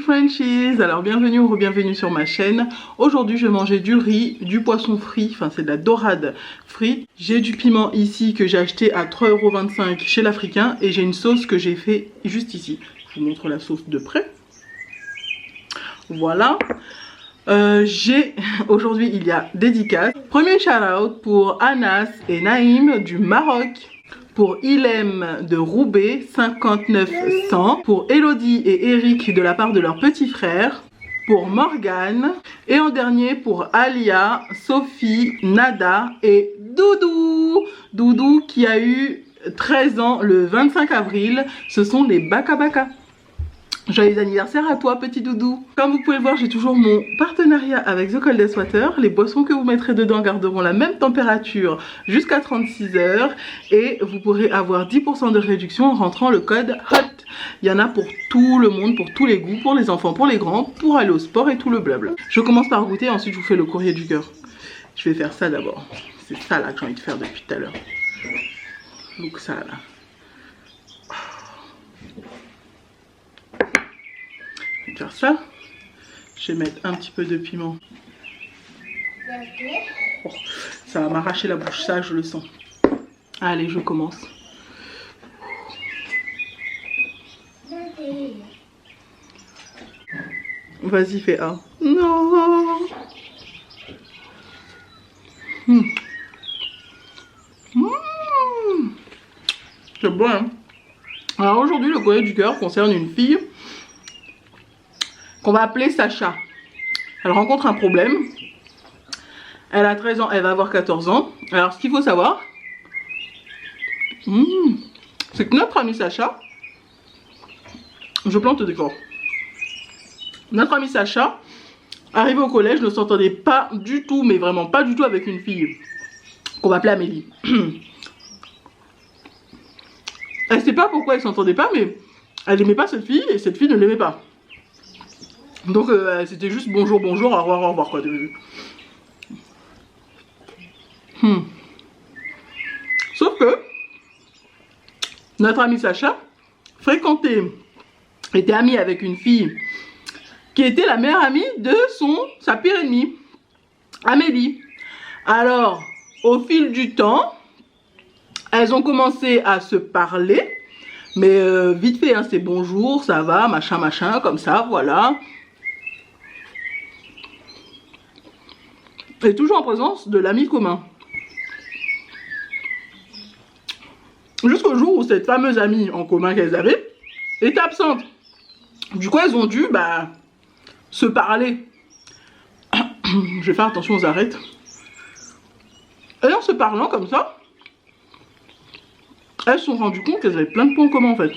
Frenchies, alors bienvenue ou re-bienvenue sur ma chaîne. Aujourd'hui je vais manger du riz, du poisson frit, enfin c'est de la dorade frite. J'ai du piment ici que j'ai acheté à 3,25 € chez l'Africain et j'ai une sauce que j'ai fait juste ici. Je vous montre la sauce de près. Voilà. Aujourd'hui il y a dédicace. Premier shout out pour Anas et Naïm du Maroc. Pour Ilem de Roubaix, 5900. Pour Elodie et Eric de la part de leur petit frère. Pour Morgane. Et en dernier pour Alia, Sophie, Nada et Doudou. Doudou qui a eu 13 ans le 25 avril. Ce sont les Baka Baka. Joyeux anniversaire à toi petit doudou. Comme vous pouvez le voir, j'ai toujours mon partenariat avec The Coldest Water. Les boissons que vous mettrez dedans garderont la même température jusqu'à 36 heures. Et vous pourrez avoir 10% de réduction en rentrant le code HOT. Il y en a pour tout le monde, pour tous les goûts, pour les enfants, pour les grands, pour aller au sport et tout le blabla. Je commence par goûter, ensuite je vous fais le courrier du cœur. Je vais faire ça d'abord. C'est ça là que j'ai envie de faire depuis tout à l'heure. Donc ça là. Faire ça, je vais mettre un petit peu de piment. Oh, ça va m'arracher la bouche, ça je le sens. Allez, je commence. Vas-y, fais un. Non. C'est bon, hein? Alors aujourd'hui, le courrier du cœur concerne une fille qu'on va appeler Sacha. Elle rencontre un problème. Elle a 13 ans, elle va avoir 14 ans. Alors ce qu'il faut savoir, c'est que notre ami Sacha, je plante le décor. Notre ami Sacha, arrivé au collège, ne s'entendait pas du tout, mais vraiment pas du tout avec une fille qu'on va appeler Amélie. Elle ne sait pas pourquoi elle s'entendait pas, mais elle n'aimait pas cette fille et cette fille ne l'aimait pas. Donc c'était juste bonjour, bonjour, au revoir quoi. Sauf que notre ami Sacha était ami avec une fille qui était la meilleure amie de sa pire ennemie, Amélie. Alors, au fil du temps, elles ont commencé à se parler, mais vite fait, hein, c'est bonjour, ça va, machin, machin, comme ça, voilà. Et toujours en présence de l'ami commun. Jusqu'au jour où cette fameuse amie en commun qu'elles avaient est absente. Du coup, elles ont dû se parler. Je vais faire attention aux arêtes. Et en se parlant comme ça, elles se sont rendues compte qu'elles avaient plein de points en commun en fait.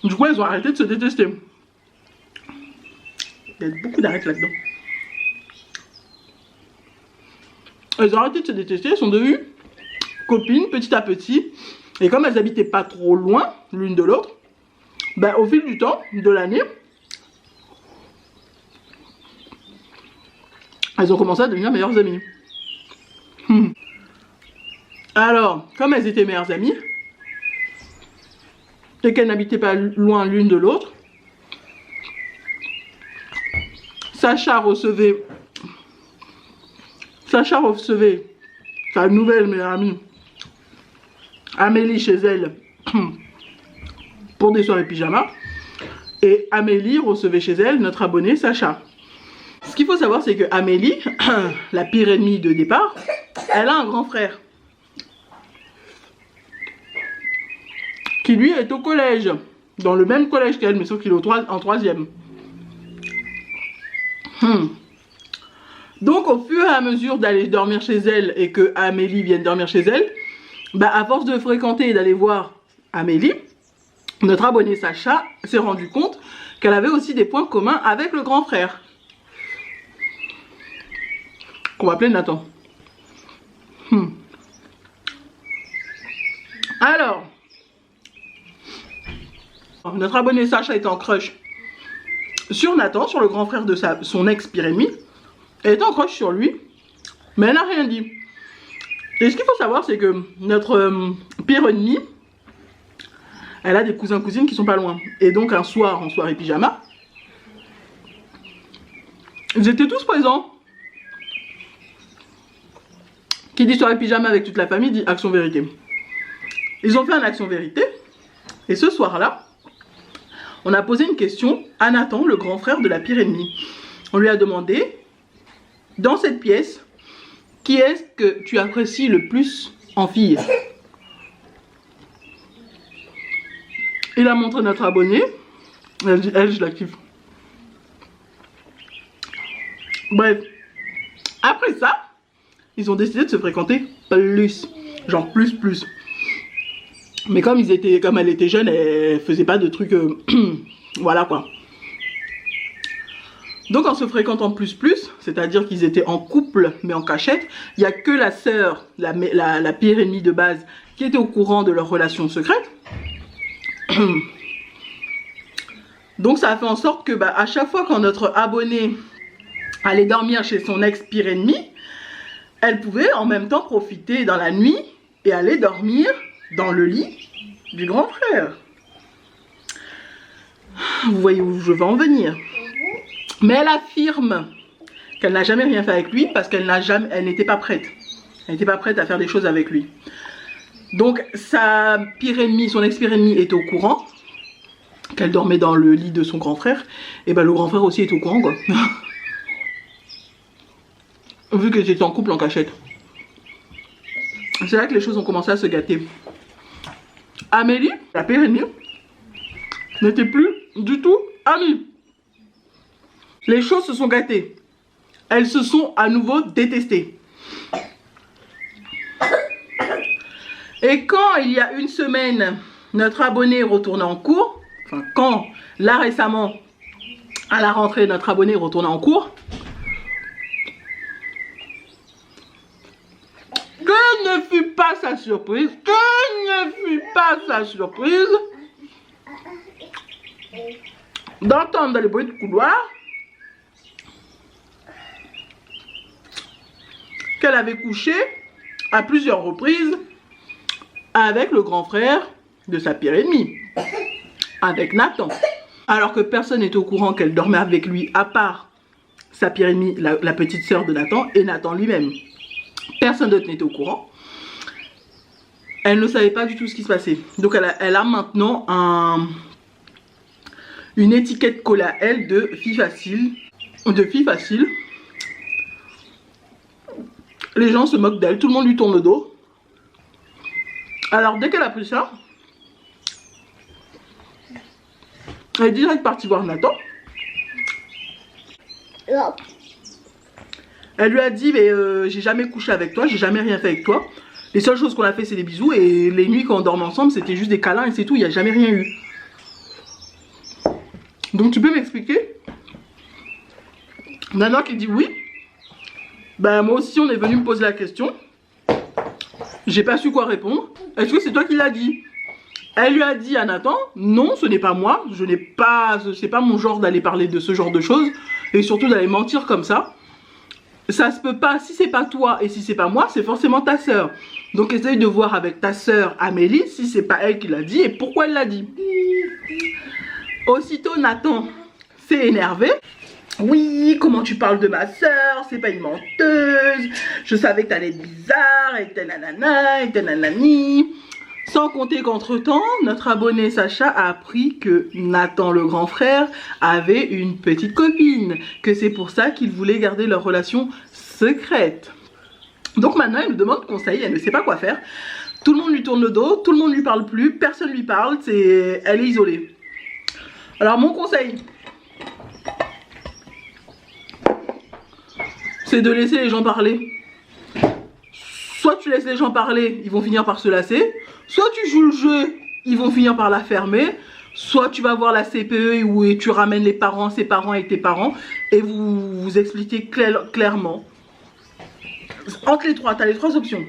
Du coup, elles ont arrêté de se détester. Il y a beaucoup d'arêtes là-dedans. Elles ont arrêté de se détester, elles sont devenues copines petit à petit. Et comme elles habitaient pas trop loin l'une de l'autre, au fil du temps, de l'année, elles ont commencé à devenir meilleures amies. Alors, comme elles étaient meilleures amies, et qu'elles n'habitaient pas loin l'une de l'autre, Sacha recevait sa nouvelle meilleure amie Amélie chez elle pour des soirées pyjama et Amélie recevait chez elle notre abonné Sacha. Ce qu'il faut savoir, c'est que Amélie, la pire ennemie de départ, elle a un grand frère qui lui est au collège, dans le même collège qu'elle, mais sauf qu'il est en 3e. Donc au fur et à mesure d'aller dormir chez elle et que Amélie vienne dormir chez elle, à force de fréquenter et d'aller voir Amélie, notre abonné Sacha s'est rendu compte qu'elle avait aussi des points communs avec le grand frère, qu'on va appeler Nathan. Alors, notre abonné Sacha est en crush sur Nathan, sur le grand frère de son ex pire ennemi. Elle est en crush sur lui, mais elle n'a rien dit. Et ce qu'il faut savoir, c'est que notre pire ennemi, elle a des cousins-cousines qui sont pas loin. Et donc un soir, en soirée pyjama, Ils étaient tous présents. Qui dit soirée pyjama avec toute la famille dit action vérité. Ils ont fait un action vérité. Et ce soir-là, on a posé une question à Nathan, le grand frère de la pire ennemie. On lui a demandé, dans cette pièce, qui est-ce que tu apprécies le plus en fille? Il a montré notre abonnée. Elle dit, elle, je la kiffe. Bref. Après ça, ils ont décidé de se fréquenter plus. Genre plus. Mais comme elle était jeune, elle faisait pas de trucs... voilà quoi. Donc en se fréquentant plus, c'est-à-dire qu'ils étaient en couple mais en cachette, il n'y a que la sœur, la pire ennemie de base, qui était au courant de leur relation secrète. Donc ça a fait en sorte que à chaque fois quand notre abonnée allait dormir chez son ex-pire ennemi, elle pouvait en même temps profiter dans la nuit et aller dormir dans le lit du grand frère. Vous voyez où je veux en venir. Mais elle affirme qu'elle n'a jamais rien fait avec lui parce qu'elle n'était pas prête. Elle n'était pas prête à faire des choses avec lui. Donc sa pire ennemie, son ex-pire ennemi est au courant qu'elle dormait dans le lit de son grand frère. Et le grand frère aussi est au courant quoi. Vu que j'étais en couple en cachette. C'est là que les choses ont commencé à se gâter. Amélie, la pire ennemie, n'était plus du tout amie. Les choses se sont gâtées. Elles se sont à nouveau détestées. Et quand il y a une semaine, notre abonné est retourné en cours, enfin quand, là récemment, à la rentrée, notre abonné est retourné en cours, que ne fut pas sa surprise, d'entendre dans les bruits de couloir qu'elle avait couché à plusieurs reprises avec le grand frère de sa pire ennemie, avec Nathan. Alors que personne n'était au courant qu'elle dormait avec lui à part sa pire ennemie, la petite sœur de Nathan et Nathan lui-même. Personne d'autre n'était au courant. Elle ne savait pas du tout ce qui se passait. Donc elle a maintenant une étiquette collée à elle de fille facile. Les gens se moquent d'elle, tout le monde lui tourne le dos. Alors dès qu'elle a pris ça, elle est direct partie voir Nathan. Elle lui a dit mais j'ai jamais couché avec toi, j'ai jamais rien fait avec toi. Les seules choses qu'on a fait c'est des bisous et les nuits quand on dormait ensemble c'était juste des câlins et c'est tout, il n'y a jamais rien eu. Donc tu peux m'expliquer? Nana qui dit oui. Moi aussi on est venu me poser la question. J'ai pas su quoi répondre. Est-ce que c'est toi qui l'as dit? Elle lui a dit à Nathan, non ce n'est pas moi. C'est pas mon genre d'aller parler de ce genre de choses. Et surtout d'aller mentir comme ça. Ça se peut pas, si c'est pas toi et si c'est pas moi, c'est forcément ta soeur. Donc essaye de voir avec ta soeur Amélie si c'est pas elle qui l'a dit et pourquoi elle l'a dit. Aussitôt Nathan s'est énervé. Oui, comment tu parles de ma soeur, c'est pas une menteuse. Je savais que t'allais être bizarre et que nanana et que nanani. Sans compter qu'entre temps, notre abonné Sacha a appris que Nathan, le grand frère, avait une petite copine. Que c'est pour ça qu'ils voulaient garder leur relation secrète. Donc maintenant, elle nous demande conseil, elle ne sait pas quoi faire. Tout le monde lui tourne le dos, tout le monde lui parle plus, personne lui parle, elle est isolée. Alors mon conseil, c'est de laisser les gens parler. Soit tu laisses les gens parler, ils vont finir par se lasser. Soit tu joues le jeu, ils vont finir par la fermer. Soit tu vas voir la CPE où tu ramènes les parents, ses parents et tes parents. Et vous expliquez clairement. Entre les trois, tu as les trois options.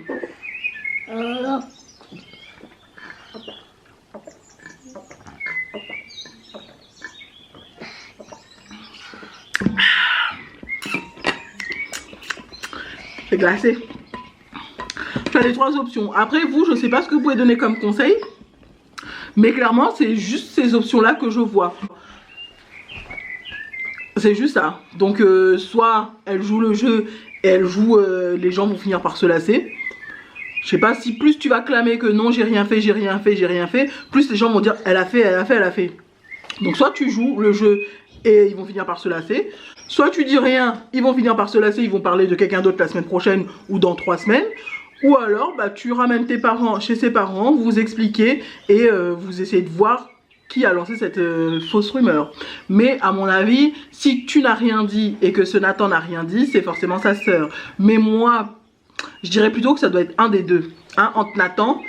C'est glacé. Tu as les trois options. Après vous, je sais pas ce que vous pouvez donner comme conseil. Mais clairement, c'est juste ces options-là que je vois. C'est juste ça. Donc soit elle joue le jeu et elle joue les gens vont finir par se lasser. Je sais pas, si plus tu vas clamer que non j'ai rien fait, j'ai rien fait, j'ai rien fait, plus les gens vont dire elle a fait, elle a fait, elle a fait. Donc soit tu joues le jeu et ils vont finir par se lasser, soit tu dis rien, ils vont finir par se lasser, ils vont parler de quelqu'un d'autre la semaine prochaine ou dans 3 semaines. Ou alors bah, tu ramènes tes parents chez ses parents, vous vous expliquez et vous essayez de voir qui a lancé cette fausse rumeur. Mais à mon avis, si tu n'as rien dit et que ce Nathan n'a rien dit, c'est forcément sa sœur. Mais moi, je dirais plutôt que ça doit être un des deux. Hein, entre Nathan,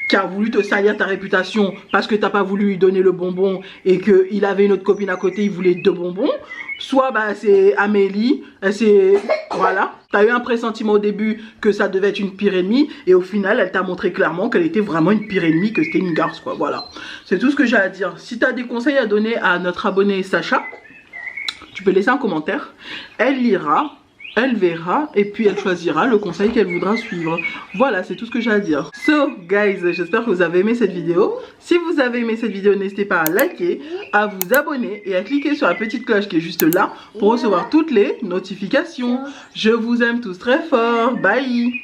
qui a voulu te salir ta réputation parce que t'as pas voulu lui donner le bonbon et qu'il avait une autre copine à côté, il voulait 2 bonbons. Soit bah, c'est Amélie, c'est... Voilà. T'as eu un pressentiment au début que ça devait être une pire ennemie et au final, elle t'a montré clairement qu'elle était vraiment une pire ennemie, que c'était une garce, quoi. Voilà. C'est tout ce que j'ai à dire. Si t'as des conseils à donner à notre abonné Sacha, tu peux laisser un commentaire. Elle lira. Elle verra et puis elle choisira le conseil qu'elle voudra suivre. Voilà, c'est tout ce que j'ai à dire. So, guys, j'espère que vous avez aimé cette vidéo. Si vous avez aimé cette vidéo, n'hésitez pas à liker, à vous abonner et à cliquer sur la petite cloche qui est juste là pour recevoir toutes les notifications. Je vous aime tous très fort. Bye!